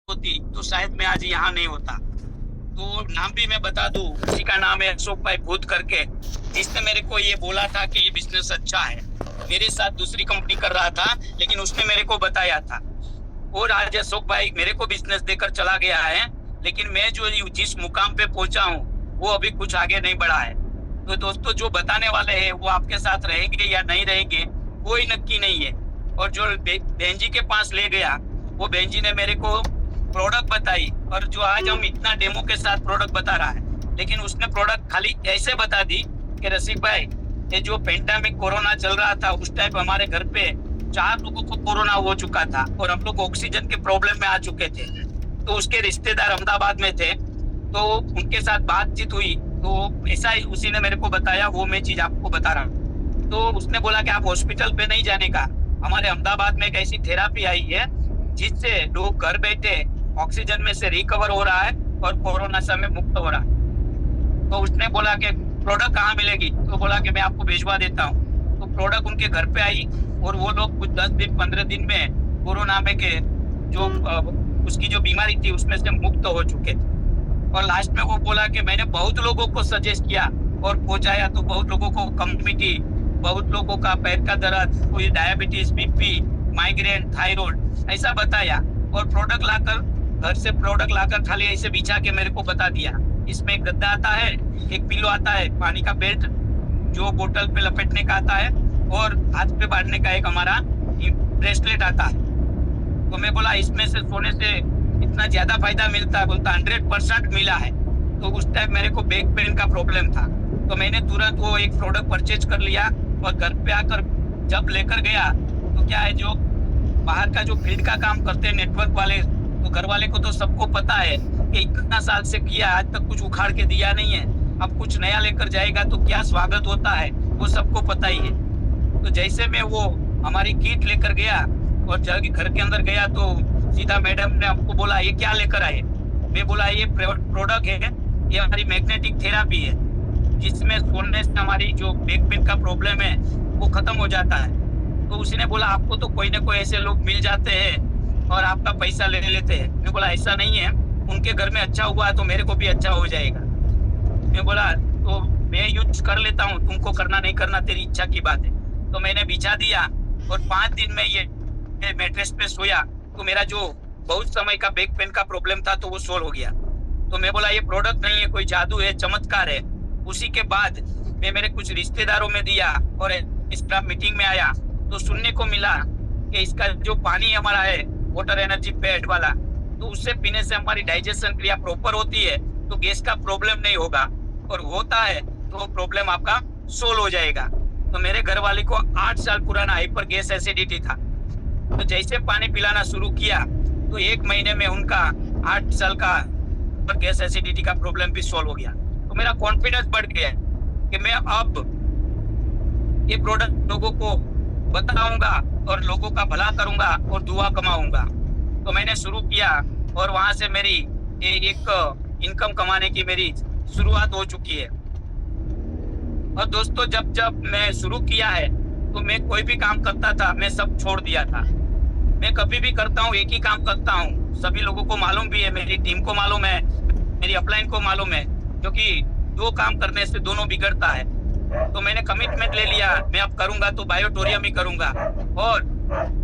होती तो शायद मैं आज यहाँ नहीं होता। तो नाम भी मैं बता दूं, उसी का नाम है अशोक भाई भूत करके, जिसने मेरे को ये बोला था कि ये बिजनेस अच्छा है। मेरे साथ दूसरी कंपनी कर रहा था, लेकिन उसने मेरे को बताया था। और आज अशोक भाई मेरे को बिजनेस देकर चला गया है, लेकिन मैं जो जिस मुकाम पे पहुंचा हूँ वो अभी कुछ आगे नहीं बढ़ा है। तो दोस्तों, जो बताने वाले हैं वो आपके साथ रहेंगे या नहीं रहेंगे कोई नक्की नहीं है। और जो बहन जी के पास ले गया, वो बहन जी ने मेरे को प्रोडक्ट बताई, और जो आज हम इतना डेमो के साथ प्रोडक्ट बता रहा है, लेकिन उसने प्रोडक्ट खाली ऐसे बता दी कि रसिक भाई, ये जो पेंडेमिक कोरोना चल रहा था उस टाइम हमारे घर पे 4 लोगों को कोरोना हो चुका था और हम लोग ऑक्सीजन के प्रॉब्लम में आ चुके थे। तो उसके रिश्तेदार अहमदाबाद में थे, तो उनके साथ बातचीत हुई, तो ऐसा ही उसी ने मेरे को बताया, वो मैं चीज आपको बता रहा हूँ। तो उसने बोला कि आप हॉस्पिटल पे नहीं जाने का, हमारे अहमदाबाद में एक ऐसी थेरापी आई है जिससे लोग घर बैठे ऑक्सीजन में से रिकवर हो रहा है और कोरोना से में मुक्त हो रहा है। तो उसने बोला कि प्रोडक्ट कहाँ मिलेगी, तो बोला कि मैं आपको भिजवा देता हूँ। तो प्रोडक्ट उनके घर पे आई और वो लोग कुछ 10 दिन 15 दिन में कोरोना में के जो उसकी जो बीमारी थी उसमें से मुक्त हो चुके थे। और लास्ट में वो बोला कि मैंने बहुत लोगों को सजेस्ट किया और पहुंचाया, तो बहुत लोगों को कमिटी, बहुत लोगों का पैर का दर्द, कोई डायबिटीज, बीपी, माइग्रेन, थायराइड ऐसा बताया। और प्रोडक्ट लाकर घर से प्रोडक्ट लाकर खाली ऐसे बिछा के मेरे को बता दिया, इसमें एक गद्दा आता है, एक पिलो आता है, पानी का बेल्ट जो बोतल पे लपेटने का आता है, और हाथ पे बांधने का एक हमारा ब्रेसलेट आता है। तो मैं बोला इसमें से सोने से इतना ज्यादा फायदा मिलता है? बोलता 100% मिला है। तो उस टाइम मेरे को बैक पेन का प्रॉब्लम था, तो मैंने तुरंत वो एक प्रोडक्ट परचेज कर लिया और घर पे आकर जब लेकर गया, तो क्या है, जो बाहर का जो फील्ड का काम करते हैं नेटवर्क वाले, तो घर वाले को तो सबको पता है कि इतना साल से किया, आज तक कुछ उखाड़ के दिया नहीं है। अब कुछ नया लेकर जाएगा तो क्या स्वागत होता है वो सबको पता ही है। तो जैसे मैं वो हमारी किट लेकर गया और जब घर के अंदर गया तो सीधा मैडम ने हमको बोला ये क्या लेकर आए। मैं बोला ये प्रोडक्ट है, ये हमारी मैग्नेटिक थेरापी है, जिसमें सोने से हमारी जो बैक पेन का प्रॉब्लम है वो खत्म हो जाता है। तो उसी ने बोला आपको तो कोई ना कोई ऐसे लोग मिल जाते हैं और आपका पैसा ले लेते हैं। मैं बोला ऐसा नहीं है, उनके घर में अच्छा हुआ तो मेरे को भी अच्छा हो जाएगा। मैं बोला तो मैं यूज कर लेता हूँ, तुमको करना नहीं करना तेरी इच्छा की बात है। तो मैंने बिछा दिया और 5 दिन में ये मैट्रेस पे सोया, तो मेरा जो बहुत समय का बैक पेन का प्रॉब्लम था तो वो सोल्व हो गया। तो मैं बोला ये प्रोडक्ट नहीं है, कोई जादू है, चमत्कार है। उसी के बाद मैं मेरे कुछ रिश्तेदारों में दिया और इसका मीटिंग में आया तो सुनने को मिला कि इसका जो पानी हमारा है वाटर एनर्जी पैड वाला, तो उससे पीने से हमारी डाइजेशन क्रिया प्रॉपर होती है, तो गैस का प्रॉब्लम नहीं होगा, और होता है तो वो प्रॉब्लम आपका सोल्व हो जाएगा। तो मेरे घर वाले को 8 साल पुराना हाइपर गैस एसिडिटी था, तो जैसे पानी पिलाना शुरू किया तो 1 महीने में उनका 8 साल का गैस एसिडिटी का प्रॉब्लम भी सोल्व हो गया। तो मेरा कॉन्फिडेंस बढ़ गया कि मैं अब ये प्रोडक्ट लोगों को बताऊंगा और लोगों का भला करूंगा और दुआ कमाऊंगा। तो मैंने शुरू किया और वहां से मेरी एक इनकम कमाने की मेरी शुरुआत हो चुकी है। और दोस्तों, जब जब मैं शुरू किया है तो मैं कोई भी काम करता था, मैं सब छोड़ दिया था। मैं कभी भी करता हूँ एक ही काम करता हूँ, सभी लोगों को मालूम भी है, मेरी टीम को मालूम है, मेरी अपलाइन को मालूम है, क्योंकि 2 काम करने से दोनों बिगड़ता है। तो मैंने कमिटमेंट ले लिया, मैं अब करूंगा तो बायोटोरियम ही करूंगा। और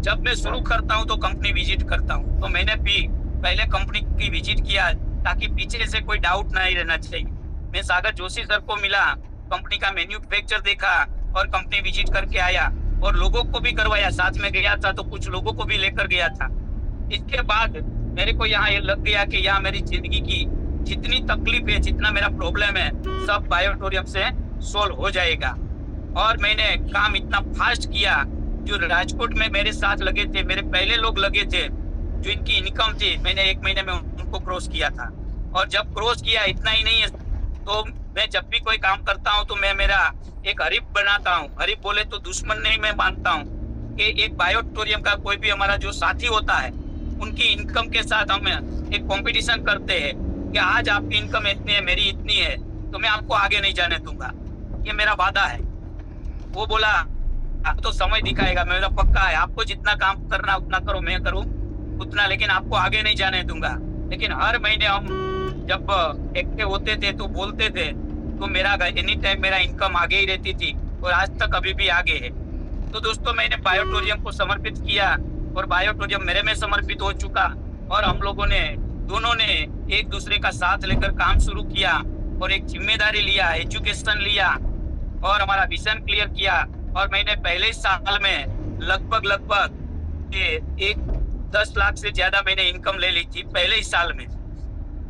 जब मैं शुरू करता हूं तो कंपनी विजिट करता हूं। तो मैंने भी पहले कंपनी की विजिट किया ताकि पीछे से कोई डाउट नहीं रहना चाहिए। मैं सागर जोशी सर को मिला, कंपनी का मैन्युफैक्चर देखा और कंपनी विजिट करके आया और लोगों को भी करवाया, साथ में गया था तो कुछ लोगों को भी लेकर गया था। इसके बाद मेरे को यहाँ ये लग गया कि यहाँ मेरी जिंदगी की जितनी तकलीफ है, जितना मेरा प्रॉब्लम है, सब बायोटोरियम से सोल्व हो जाएगा। और मैंने काम इतना फास्ट किया, जो राजकोट में मेरे साथ लगे थे, मेरे पहले लोग लगे थे, जो इनकी इनकम थी, मैंने 1 महीने में उनको क्रॉस किया था। और जब क्रॉस किया, इतना ही नहीं है, तो मैं जब भी कोई काम करता हूं तो मैं मेरा एक हरीफ बनाता हूं। हरीफ बोले तो दुश्मन नहीं मैं मानता हूं कि एक बायोटोरियम का कोई भी हमारा जो साथी होता है, उनकी इनकम के साथ हम एक कंपटीशन करते हैं कि आज आपकी इनकम इतनी है, मेरी इतनी है, तो मैं आपको आगे नहीं जाने दूंगा, ये मेरा वादा है। वो बोला आप तो समय दिखाएगा, मेरा पक्का है, आपको जितना काम करना उतना करो, मैं करूँ उतना, लेकिन आपको आगे नहीं जाने दूंगा। लेकिन हर महीने हम जब इकट्ठे होते थे तो बोलते थे, तो मेरा एनी टाइम मेरा इनकम आगे ही रहती थी और आज तक अभी भी आगे है। तो दोस्तों मैंने बायोटोरियम को समर्पित किया और बायोटोरियम मेरे में समर्पित हो चुका और हम लोगों ने दोनों ने एक दूसरे का साथ लेकर काम शुरू किया और एक जिम्मेदारी लिया, एजुकेशन लिया और हमारा विजन क्लियर किया। और मैंने पहले ही साल में लगभग एक 10 लाख से ज्यादा मैंने इनकम ले ली थी पहले ही साल में।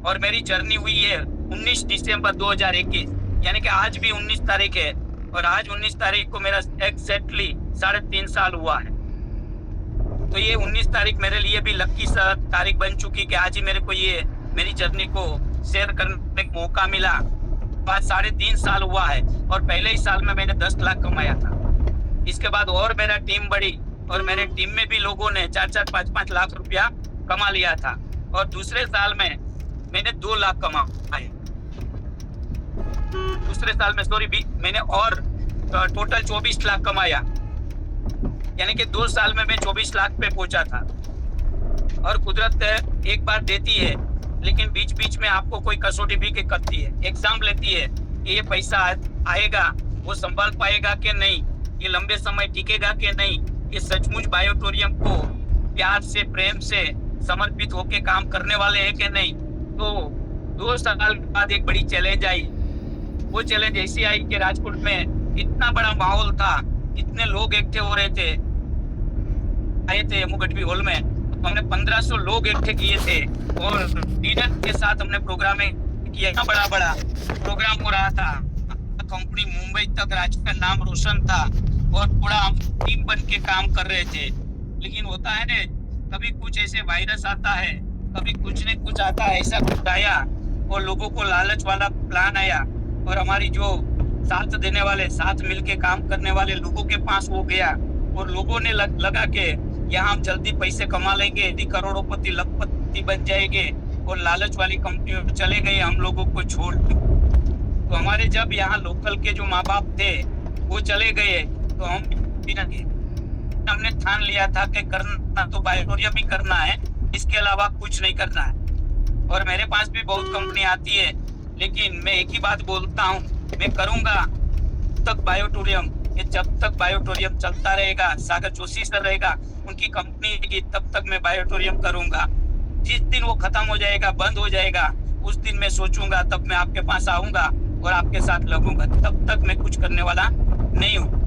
और मेरी जर्नी हुई है 19 दिसंबर 2021, यानी कि आज भी 19 तारीख है और आज 19 तारीख को मेरा एग्जैक्टली 3.5 साल हुआ है। तो ये 19 तारीख मेरे लिए भी लकी तारीख बन चुकी कि आज ही मेरे को ये मेरी जर्नी को शेयर करने का मौका मिला। आज 3.5 साल हुआ है और पहले ही साल में मैंने 10 लाख कमाया था। इसके बाद और मेरा टीम बढ़ी और मेरे टीम में भी लोगों ने 4-4, 5-5 लाख रुपया कमा लिया था और दूसरे साल में मैंने 2 लाख कमाए। दूसरे साल में मैंने और टोटल 24 लाख कमाया, यानी कि 2 साल में मैं 24 लाख पे पहुंचा था। और कुदरत एक बार देती है लेकिन बीच बीच में आपको कोई कसौटी भी करती है, एग्जाम लेती है कि ये पैसा आएगा, वो संभाल पाएगा कि नहीं, ये लंबे समय टिकेगा कि नहीं, ये सचमुच बायोटोरियम को प्यार से प्रेम से समर्पित होके काम करने वाले हैं कि नहीं। तो 2 साल के बाद एक बड़ी चैलेंज आई। वो चैलेंज ऐसी आई कि राजकोट में इतना बड़ा माहौल था, इतने लोग इकट्ठे हो रहे थे, आए थे मुगटवी हॉल में। हमने 1500 लोग इकट्ठे किए थे और लीडर के साथ हमने प्रोग्राम किया। इतना बड़ा प्रोग्राम हो रहा था, कंपनी मुंबई तक राज्य का नाम रोशन था और पूरा हम टीम बन के काम कर रहे थे। लेकिन होता है ना, कभी कुछ ऐसे वायरस आता है, कभी कुछ न कुछ आता है, ऐसा कुछ आया और लोगों को लालच वाला प्लान आया और हमारी जो साथ देने वाले, साथ मिलके काम करने वाले लोगों के पास वो गया और लोगों ने लगा के यहाँ हम जल्दी पैसे कमा लेंगे, यदि करोड़ोंपति लखपति बन जाएंगे और लालच वाली कंपनियों में चले गए हम लोगों को छोड़। तो हमारे जब यहाँ लोकल के जो माँ बाप थे वो चले गए तो हम बिना हमने ठान लिया था कि करना तो बायोटोरियम ही करना है, इसके अलावा कुछ नहीं करना है। और मेरे पास भी बहुत कंपनी आती है, लेकिन मैं एक ही बात बोलता हूँ, मैं करूँगा तक बायोटोरियम, ये जब तक बायोटोरियम चलता रहेगा, सागर जोशी सर रहेगा उनकी कंपनी की, तब तक मैं बायोटोरियम करूँगा। जिस दिन वो खत्म हो जाएगा, बंद हो जाएगा, उस दिन मैं सोचूंगा, तब मैं आपके पास आऊंगा और आपके साथ लगूंगा। तब तक मैं कुछ करने वाला नहीं हूँ।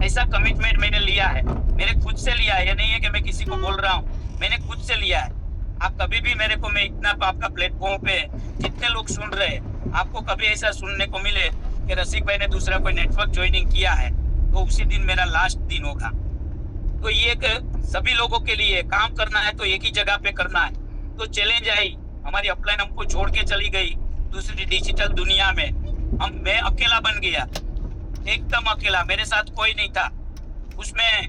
ऐसा कमिटमेंट मैंने लिया है, मेरे खुद से लिया है, ये नहीं है कि मैं किसी को बोल रहा हूँ, मैंने खुद से लिया है। आप कभी भी मेरे को, मैं इतना आपका प्लेटफॉर्म पे जितने लोग सुन रहे हैं, आपको कभी ऐसा सुनने को मिले कि रसिक भाई ने दूसरा कोई नेटवर्क ज्वाइनिंग किया है, तो उसी दिन मेरा लास्ट दिन होगा। तो ये सभी लोगों के लिए काम करना है तो एक ही जगह पे करना है। तो चैलेंज आई, हमारी अपलाइन हमको छोड़ के चली गई दूसरी डिजिटल दुनिया में, मैं अकेला बन गया, एकदम अकेला, मेरे साथ कोई नहीं था। उसमें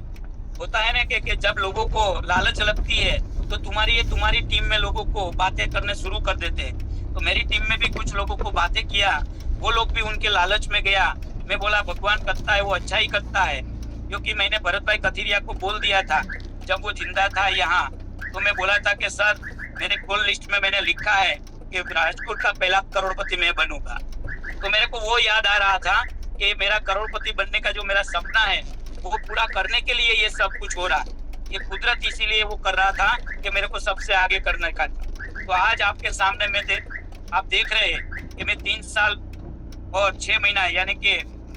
होता है ना कि जब लोगों को लालच लगती है तो तुम्हारी टीम में लोगों को बातें करने शुरू कर देते हैं। तो मेरी टीम में भी कुछ लोगों को बातें किया, वो लोग भी उनके लालच में गया। मैं बोला भगवान करता है वो अच्छा ही करता है, क्योंकि मैंने भरत भाई कथिरिया को बोल दिया था जब वो जिंदा था यहाँ, तो मैं बोला था कि सर मेरे कॉल लिस्ट में मैंने लिखा है कि राजकोट का पहला करोड़पति मैं बनूंगा। तो मेरे को वो याद आ रहा था कि मेरा करोड़पति बनने का जो मेरा सपना है वो पूरा करने के लिए ये सब कुछ हो रहा है। ये कुदरत इसीलिए वो कर रहा था कि मेरे को सबसे आगे करने का था। तो आज आपके सामने आप देख रहे हैं कि मैं 3 साल और 6 महीना यानी कि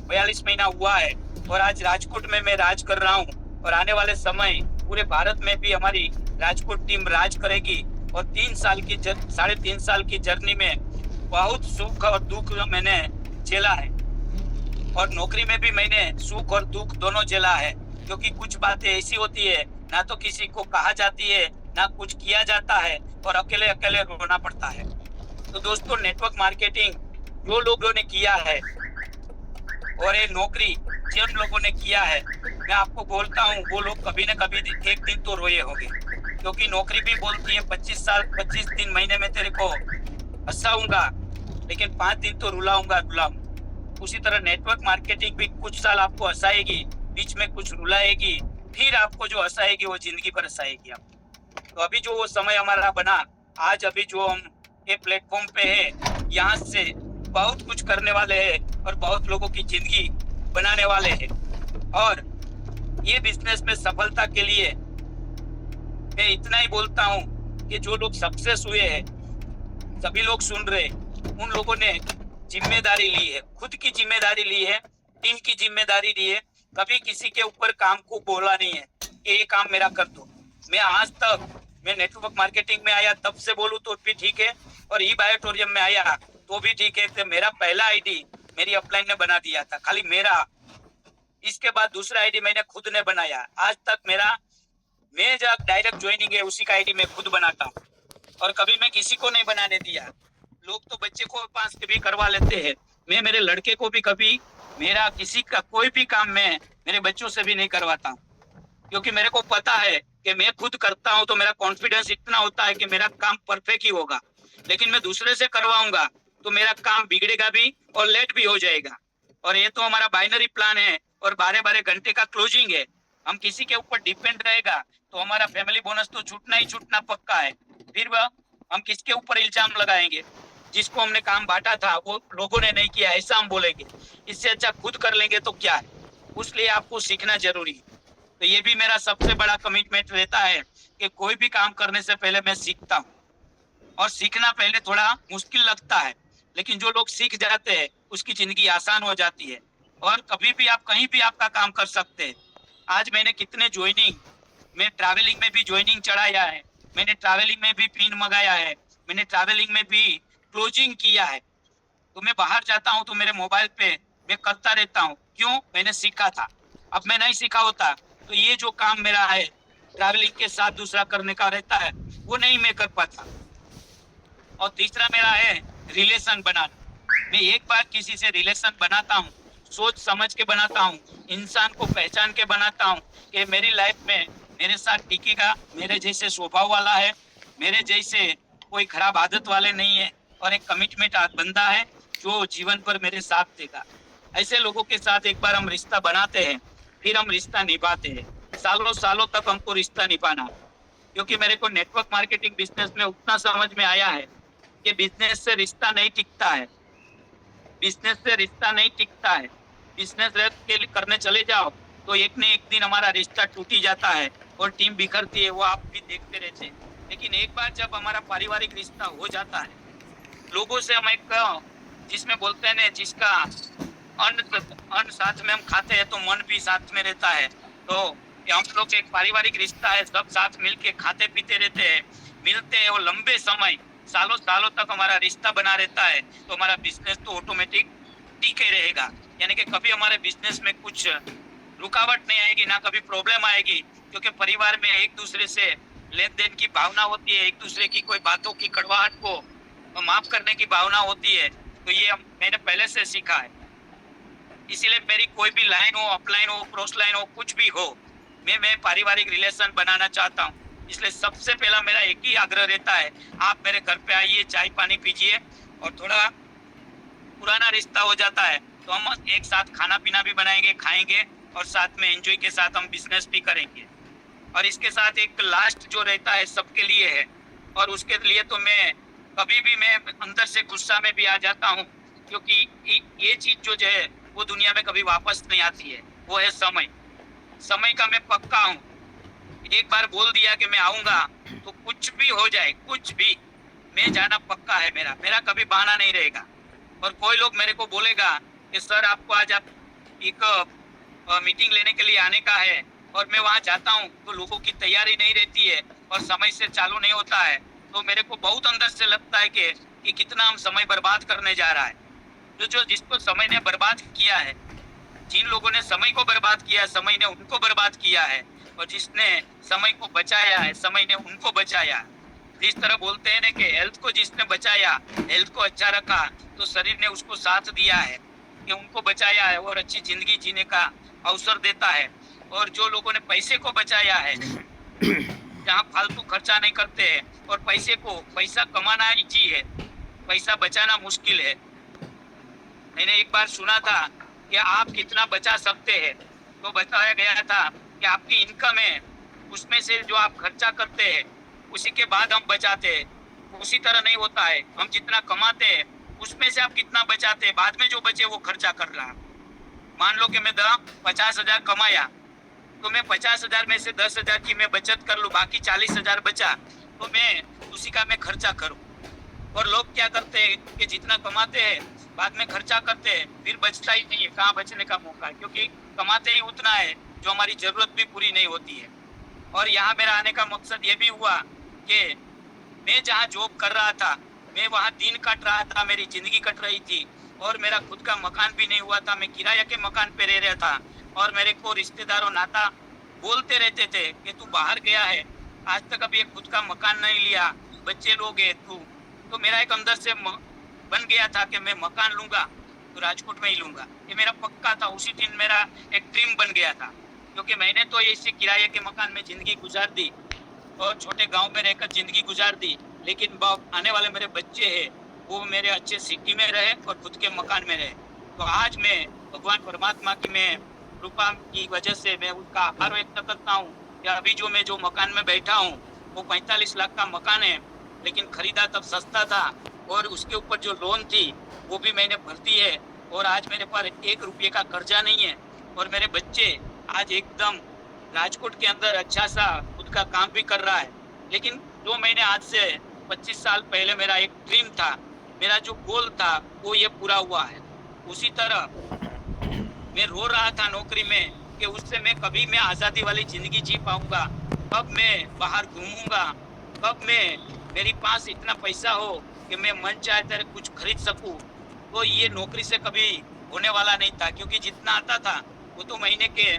42 महीना हुआ है और आज राजकोट में मैं राज कर रहा हूँ और आने वाले समय पूरे भारत में भी हमारी राजकोट टीम राज करेगी। और 3.5 साल की जर्नी में बहुत सुख और दुख मैंने झेला है और नौकरी में भी मैंने सुख और दुख दोनों झेला है, क्योंकि कुछ बातें ऐसी होती है ना तो किसी को कहा जाती है ना कुछ किया जाता है और अकेले अकेले रोना पड़ता है। तो दोस्तों नेटवर्क मार्केटिंग जो लोगों ने किया है और ये नौकरी जिन लोगों ने किया है, मैं आपको बोलता हूँ वो लोग कभी न कभी एक दिन तो रोए होंगे, क्योंकि नौकरी भी बोलती है 25 दिन महीने में तेरे को हंसाऊंगा लेकिन 5 दिन तो रुलाऊंगा। उसी तरह नेटवर्क मार्केटिंग भी कुछ साल आपको हंसाएगी, बीच में कुछ रुलाएगी, फिर आपको जो हंसाएगी वो जिंदगी भर हंसाएगी। आप तो अभी जो वो समय हमारा बना, आज अभी जो हम ये प्लेटफॉर्म पे है, यहाँ से बहुत कुछ करने वाले हैं और बहुत लोगों की जिंदगी बनाने वाले हैं। और ये बिजनेस में सफलता के लिए मैं इतना ही बोलता हूँ कि जो लोग सक्सेस हुए हैं, सभी लोग सुन रहे, उन लोगों ने जिम्मेदारी ली है, खुद की जिम्मेदारी ली है, टीम की जिम्मेदारी ली है। कभी किसी के ऊपर काम को बोला नहीं है कि ये काम मेरा कर दो। मैं आज तक, मैं नेटवर्क मार्केटिंग में आया तब से बोलूं तो भी ठीक है, और ई बायोटोरियम में आया तो भी ठीक है। तो मेरा पहला आईडी मेरी अपलाइन ने बना दिया था, खाली मेरा। इसके बाद दूसरा आईडी मैंने खुद ने बनाया। आज तक मेरा, मैं जब डायरेक्ट ज्वाइनिंग है उसी का आईडी मैं खुद बनाता हूँ, और कभी मैं किसी को नहीं बनाने दिया। लोग तो बच्चे को पास भी करवा लेते हैं, मैं मेरे लड़के को भी कभी मेरा किसी का कोई भी काम मैं मेरे बच्चों से भी नहीं करवाता हूँ, क्योंकि मेरे को पता है कि मैं खुद करता हूँ तो मेरा कॉन्फिडेंस इतना होता है कि मेरा काम परफेक्ट ही होगा। लेकिन मैं दूसरे से करवाऊंगा तो मेरा काम बिगड़ेगा भी और लेट भी हो जाएगा। और ये तो हमारा बाइनरी प्लान है और 12-12 घंटे का क्लोजिंग है। हम किसी के ऊपर डिपेंड रहेगा तो हमारा फैमिली बोनस तो छूटना ही छूटना पक्का है। फिर वह हम किसके ऊपर इल्जाम लगाएंगे? जिसको हमने काम बांटा था वो लोगों ने नहीं किया, ऐसा हम बोलेंगे। इससे अच्छा खुद कर लेंगे तो क्या है। उसलिए आपको सीखना जरूरी है। तो ये भी मेरा सबसे बड़ा कमिटमेंट रहता है कि कोई भी काम करने से पहले मैं सीखता हूँ। और सीखना पहले थोड़ा मुश्किल लगता है, लेकिन जो लोग सीख जाते हैं उसकी जिंदगी आसान हो जाती है, और कभी भी आप कहीं भी आपका काम कर सकते हैं। आज मैंने कितने ज्वाइनिंग, मैं ट्रैवलिंग में भी ज्वाइनिंग चढ़ाया है, मैंने ट्रैवलिंग में भी पिन मंगाया है, मैंने ट्रैवलिंग में भी क्लोजिंग किया है। तो मैं बाहर जाता हूँ तो मेरे मोबाइल पे मैं करता रहता हूँ। क्यों? मैंने सीखा था। अब मैं नहीं सीखा होता तो ये जो काम मेरा है ट्रैवलिंग के साथ दूसरा करने का रहता है वो नहीं मैं कर पाता। और तीसरा मेरा है रिलेशन बनाना। मैं एक बार किसी से रिलेशन बनाता हूँ, सोच समझ के बनाता हूँ, इंसान को पहचान के बनाता हूँ कि मेरी लाइफ में मेरे साथ टिकेगा, मेरे जैसे स्वभाव वाला है, मेरे जैसे कोई खराब आदत वाले नहीं है, और एक कमिटमेंट बंदा है जो जीवन भर मेरे साथ देगा। ऐसे लोगों के साथ एक बार हम रिश्ता बनाते हैं, फिर हम रिश्ता निभाते हैं। सालों सालों तक हमको रिश्ता निभाना, क्योंकि मेरे को नेटवर्क मार्केटिंग बिजनेस में उतना समझ में आया है कि बिजनेस से रिश्ता नहीं टिकता है, बिजनेस से रिश्ता नहीं टिकता है। बिजनेस के करने चले जाओ तो एक न एक दिन हमारा रिश्ता टूट ही जाता है और टीम बिखरती है, वो आप भी देखते रहते हैं। लेकिन एक बार जब हमारा पारिवारिक रिश्ता हो जाता है, लोगों से हम एक, जिसमें बोलते हैं ना, जिसका अन्न साथ में हम खाते हैं तो मन भी साथ में रहता है। तो हम लोग एक पारिवारिक रिश्ता है, सब साथ मिलके खाते पीते रहते हैं, मिलते हैं, और लंबे समय सालों सालों तक हमारा रिश्ता बना रहता है। तो हमारा बिजनेस तो ऑटोमेटिक टिके रहेगा, यानी कि कभी हमारे बिजनेस में कुछ रुकावट नहीं आएगी, ना कभी प्रॉब्लम आएगी, क्योंकि परिवार में एक दूसरे से लेन देन की भावना होती है, एक दूसरे की कोई बातों की कड़वाहट को माफ करने की भावना होती है। तो ये मैंने पहले से सीखा है। इसीलिए मेरी कोई भी लाइन हो, अपलाइन हो, क्रॉस लाइन हो, कुछ भी हो, मैं पारिवारिक रिलेशन बनाना चाहता हूँ। इसलिए सबसे पहला मेरा एक ही आग्रह रहता है, आप मेरे घर पे आइए, चाय पानी पीजिए, और थोड़ा पुराना रिश्ता हो जाता है तो हम एक साथ खाना पीना भी बनाएंगे, खाएंगे, और साथ में एंजॉय के साथ हम बिजनेस भी करेंगे। और इसके साथ एक लास्ट जो रहता है सबके लिए है, और उसके लिए तो मैं कभी भी, मैं अंदर से गुस्सा में भी आ जाता हूँ, क्योंकि ये चीज जो है वो दुनिया में कभी वापस नहीं आती है, वो है समय। समय का मैं पक्का हूँ, एक बार बोल दिया कि मैं आऊंगा तो कुछ भी हो जाए, कुछ भी, मैं जाना पक्का है। मेरा कभी बहाना नहीं रहेगा। और कोई लोग मेरे को बोलेगा कि सर आपको आज आप एक मीटिंग लेने के लिए आने का है, और मैं वहां जाता हूं तो लोगों की तैयारी नहीं रहती है और समय से चालू नहीं होता है, तो मेरे को बहुत अंदर से लगता है कि कितना हम समय बर्बाद करने जा रहा है। जो जिसको समय ने बर्बाद किया है, जिन लोगों ने समय को बर्बाद किया है, समय ने उनको बर्बाद किया है, और जिसने समय को बचाया है, समय ने उनको बचाया। जिस तरह बोलते हैं ना कि हेल्थ को जिसने बचाया, हेल्थ को अच्छा रखा, तो शरीर ने उसको साथ दिया है कि उनको बचाया है और अच्छी जिंदगी जीने का अवसर देता है। और जो लोगों ने पैसे को बचाया है, जहाँ फालतू खर्चा नहीं करते हैं, और पैसा कमाना इजी है, पैसा बचाना मुश्किल है। मैंने एक बार सुना था कि आप कितना बचा सकते हैं, तो बताया गया था कि आपकी इनकम है उसमें से जो आप खर्चा करते हैं उसी के बाद हम बचाते हैं। उसी तरह नहीं होता है, हम जितना कमाते हैं उसमें से आप कितना बचाते हैं, बाद में जो बचे वो खर्चा कर रहा। मान लो कि मैं 50,000 कमाया, तो मैं 50,000 में से 10,000 की मैं बचत कर लूँ, बाकी 40,000 बचा तो मैं उसी का मैं खर्चा करूँ। और लोग क्या करते हैं कि जितना कमाते हैं बाद में खर्चा करते हैं, फिर बचता ही नहीं है, कहाँ बचने का मौका है, क्योंकि कमाते ही उतना है जो हमारी जरूरत भी पूरी नहीं होती है। और यहाँ मेरा आने का मकसद ये भी हुआ कि मैं जहाँ जॉब कर रहा था, मैं वहाँ दिन कट रहा था, मेरी जिंदगी कट रही थी और मेरा खुद का मकान भी नहीं हुआ था। मैं किराया के मकान पे रह रहा था और मेरे को रिश्तेदारों नाता बोलते रहते थे कि तू बाहर गया है, आज तक अभी एक खुद का मकान नहीं लिया, बच्चे लोग हैं तू। तो मेरा एक अंदर से बन गया था कि मैं मकान लूंगा तो राजकोट में ही लूंगा, ये मेरा पक्का था। उसी दिन मेरा एक ड्रीम बन गया था, क्योंकि मैंने तो इसी किराए के मकान में जिंदगी गुजार दी और छोटे गांव में रहकर जिंदगी गुजार दी, लेकिन आने वाले मेरे बच्चे हैं वो मेरे अच्छे सिटी में रहे और खुद के मकान में रहे। तो आज मैं भगवान परमात्मा की मैं कृपा की वजह से मैं उसका आभार व्यक्त करता हूँ कि अभी जो मकान में बैठा हूँ वो 45 लाख का मकान है, लेकिन खरीदा तब सस्ता था और उसके ऊपर जो लोन थी वो भी मैंने भर दी है और आज मेरे पास 1 रुपये का कर्जा नहीं है। और मेरे बच्चे आज एकदम राजकोट के अंदर अच्छा सा खुद का काम भी कर रहा है। लेकिन जो मैंने आज से 25 साल पहले मेरा एक ड्रीम था, मेरा जो गोल था वो ये पूरा हुआ है। उसी तरह मैं रो रहा था नौकरी में कि उससे मैं कभी मैं आज़ादी वाली ज़िंदगी जी पाऊंगा, कब मैं बाहर घूमूंगा, कब मैं मेरे पास इतना पैसा हो कि मैं मन चाहे तेरे कुछ खरीद सकूं। तो ये नौकरी से कभी होने वाला नहीं था, क्योंकि जितना आता था वो तो महीने के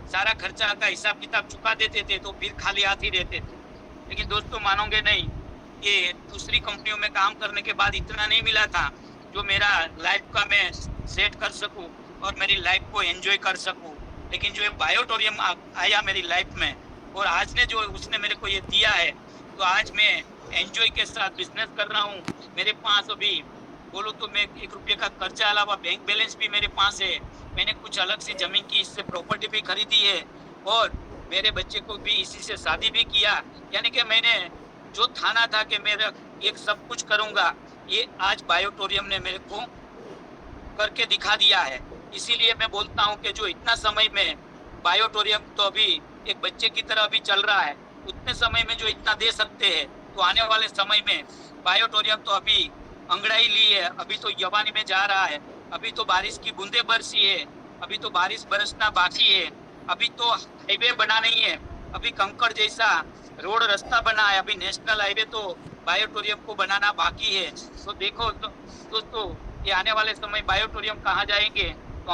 सारा खर्चा का हिसाब किताब चुका देते थे, तो फिर खाली हाथ ही रहते थे। लेकिन दोस्तों मानोगे नहीं कि दूसरी कंपनियों में काम करने के बाद इतना नहीं मिला था जो मेरा लाइफ का मैं सेट कर सकूं और मेरी लाइफ को एंजॉय कर सकूं। लेकिन जो बायोटोरियम आया मेरी लाइफ में और आज ने जो उसने मेरे को ये दिया है, तो आज मैं एंजॉय के साथ बिजनेस कर रहा हूँ। मेरे पास अभी बोलो तो मैं 1 रुपये का खर्चा अलावा बैंक बैलेंस भी मेरे पास है। मैंने कुछ अलग से जमीन की इससे प्रॉपर्टी भी खरीदी है और मेरे बच्चे को भी इसी से शादी भी किया। यानी कि मैंने जो ठाना था कि मेरा एक सब कुछ करूँगा, ये आज बायोटोरियम ने मेरे को करके दिखा दिया है। इसीलिए मैं बोलता हूँ कि जो इतना समय में बायोटोरियम तो अभी एक बच्चे की तरह अभी चल रहा है, उतने समय में जो इतना दे सकते हैं, तो आने वाले समय में बायोटोरियम तो अभी अंगड़ाई ली है, अभी तो जवानी में जा रहा है। अभी तो बारिश की बूंदे बरसी है, अभी तो बारिश बरसना बाकी है, अभी तो हाईवे बना नहीं है, अभी कंकड़ जैसा रोड रास्ता बना है, अभी नेशनल हाईवे तो बायोटोरियम को बनाना बाकी है। तो देखो दोस्तों ये आने वाले समय बायोटोरियम कहाँ जाएंगे, तो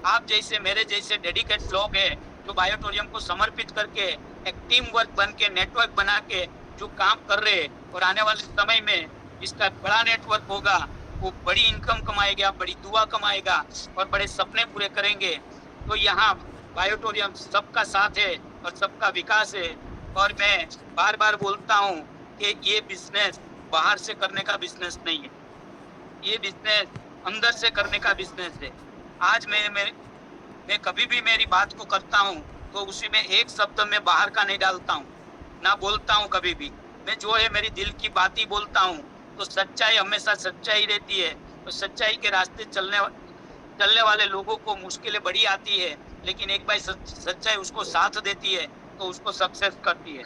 आप जैसे मेरे जैसे डेडिकेट लोग हैं जो बायोटोरियम को समर्पित करके एक टीम वर्क बन के नेटवर्क बना के जो काम कर रहे हैं, और आने वाले समय में इसका बड़ा नेटवर्क होगा, वो बड़ी इनकम कमाएगा, बड़ी दुआ कमाएगा और बड़े सपने पूरे करेंगे। तो यहाँ बायोटोरियम सबका साथ है और सबका विकास है। और मैं बार बार बोलता हूँ कि ये बिजनेस बाहर से करने का बिजनेस नहीं है, ये बिजनेस अंदर से करने का बिजनेस है। आज मैं कभी भी मेरी बात को करता हूँ तो उसी में एक शब्द मैं बाहर का नहीं डालता हूँ, ना बोलता हूँ कभी भी। मैं जो है मेरी दिल की बात ही बोलता हूँ। तो सच्चाई हमेशा सच्चाई रहती है। तो सच्चाई के रास्ते चलने वाले लोगों को मुश्किलें बड़ी आती है, लेकिन एक बार सच्चाई उसको साथ देती है तो उसको सक्सेस करती है।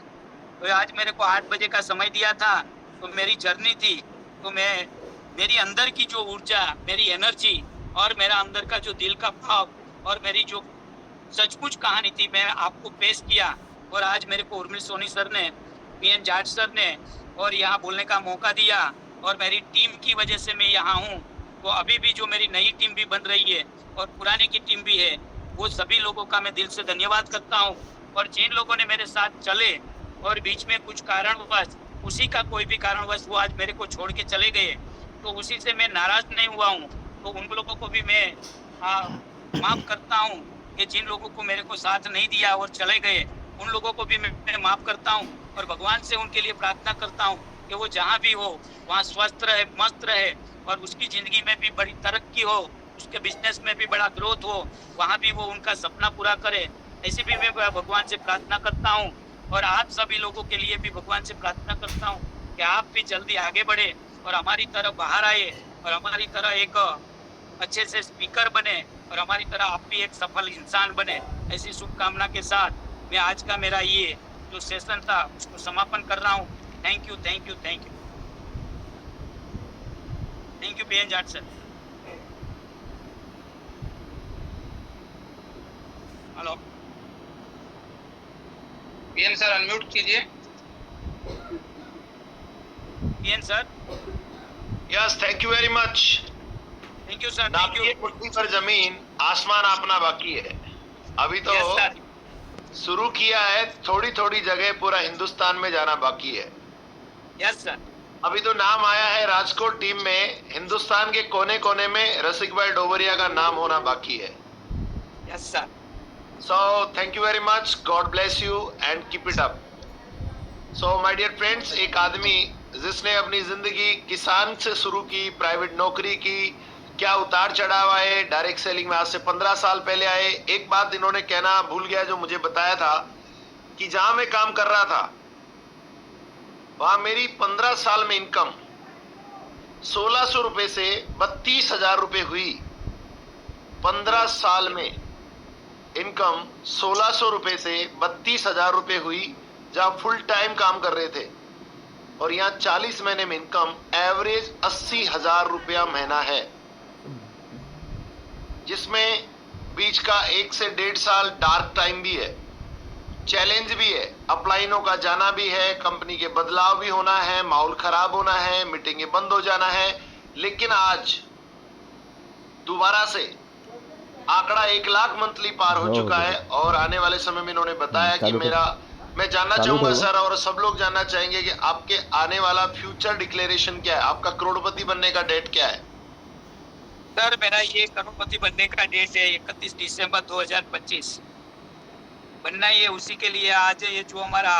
तो आज मेरे को 8 बजे का समय दिया था, तो मेरी जर्नी थी, तो मेरी अंदर की जो ऊर्जा, मेरी एनर्जी और मेरा अंदर का जो दिल का भाव और मेरी जो सचमुच कहानी थी मैं आपको पेश किया। और आज मेरे को उर्मिल सोनी सर ने, पीएन जाट सर ने और यहाँ बोलने का मौका दिया, और मेरी टीम की वजह से मैं यहाँ हूँ। तो अभी भी जो मेरी नई टीम भी बन रही है और पुराने की टीम भी है, वो सभी लोगों का मैं दिल से धन्यवाद करता हूँ। और जिन लोगों ने मेरे साथ चले और बीच में कुछ कारणवश, उसी का कोई भी कारणवश वो आज मेरे को छोड़ के चले गए, तो उसी से मैं नाराज नहीं हुआ हूँ। तो उन लोगों को भी मैं माफ़ करता हूँ कि जिन लोगों को मेरे को साथ नहीं दिया और चले गए, उन लोगों को भी मैं माफ़ करता हूँ। और भगवान से उनके लिए प्रार्थना करता हूँ कि वो जहाँ भी हो वहाँ स्वस्थ रहे, मस्त रहे और उसकी ज़िंदगी में भी बड़ी तरक्की हो, उसके बिजनेस में भी बड़ा ग्रोथ हो, वहाँ भी वो उनका सपना पूरा करे। ऐसे भी मैं भगवान से प्रार्थना करता हूँ। और आप सभी लोगों के लिए भी भगवान से प्रार्थना करता हूँ कि आप भी जल्दी आगे बढ़े और हमारी तरह बाहर आए और हमारी तरह एक अच्छे से स्पीकर बने और हमारी तरह आप भी एक सफल इंसान बने। ऐसी शुभकामना के साथ मैं आज का मेरा ये जो सेशन था उसको समापन कर रहा हूँ। Thank you, thank you, thank you, thank you PN Jat sir. Hello PN sir, unmute कीजिए। PN sir. Yes, thank you very much. Thank you sir, thank नापिए यू। पृथ्वी पर जमीन, आसमान अपना बाकी है। अभी तो यस सर, शुरू किया है, थोड़ी थोड़ी जगह पूरा हिंदुस्तान में जाना बाकी है। Yes sir. अभी तो नाम आया है राजकोट टीम में, हिंदुस्तान के कोने कोने में रसिक भाई डोबरिया का नाम होना बाकी है। Yes sir. So thank you very much. God bless you and keep it up. So my dear friends, एक आदमी जिसने अपनी जिंदगी किसान से शुरू की, प्राइवेट नौकरी की, क्या उतार चढ़ाव आए, डायरेक्ट सेलिंग में आज से 15 साल पहले आए। एक बात इन्होंने कहना भूल गया जो मुझे बताया था कि जहां मैं काम कर रहा था वहां मेरी 15 साल में इनकम 1600 रुपए से 32,000 रुपए हुई। 15 साल में इनकम 1600 रुपए से 32,000 रुपए हुई जहां फुल टाइम काम कर रहे थे। और यहाँ 40 महीने में इनकम एवरेज 80,000 रुपया महीना है, जिसमें बीच का 1 से 1.5 साल डार्क टाइम भी है, चैलेंज भी है, अपलाइनों का जाना भी है, कंपनी के बदलाव भी होना है, माहौल खराब होना है, मीटिंगें बंद हो जाना है। लेकिन आज दोबारा से आंकड़ा 1 लाख मंथली पार हो चुका है और आने वाले समय में इन्होंने बताया कि मैं जानना चाहूंगा सर, और सब लोग जानना चाहेंगे कि आपके आने वाला फ्यूचर डिक्लेरेशन क्या है, आपका करोड़पति बनने का डेट क्या है? सर मेरा ये करोड़पति बनने का डेट है 31 दिसंबर 2025 बनना। ये उसी के लिए आज ये जो हमारा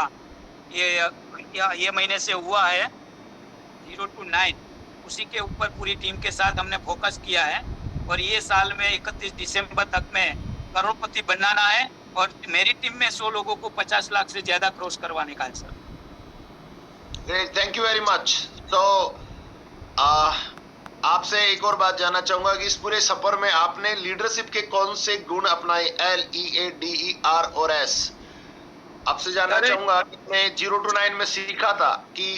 ये महीने से हुआ है 0 to 9, उसी के ऊपर पूरी टीम के साथ हमने फोकस किया है और ये साल में 31 दिसंबर तक में करोड़पति बनाना है और मेरी टीम में 100 लोगों को 50 लाख से ज्यादा क्रॉस करवाने का है sir. Great, thank you very much. तो आपसे एक और बात जानना चाहूंगा कि इस पूरे सफर में आपने लीडरशिप के कौन से गुण अपनाए, LEADER और S? आपसे जानना चाहूंगा कि मैं 0 to 9 में सीखा था कि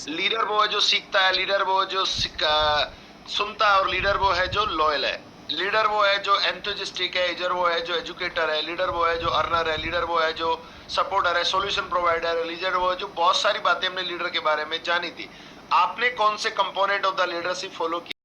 लीडर वो है जो सीखता है, लीडर वो जो सुनता है और लीडर वो है जो लॉयल है। लीडर वो है जो एंथुसियास्टिक है, लीडर वो है जो एजुकेटर है, लीडर वो है जो अर्नर है, लीडर वो है जो सपोर्टर है, सॉल्यूशन प्रोवाइडर है, लीडर वो है जो बहुत सारी बातें हमने लीडर के बारे में जानी थी। आपने कौन से component of the leadership follow किया?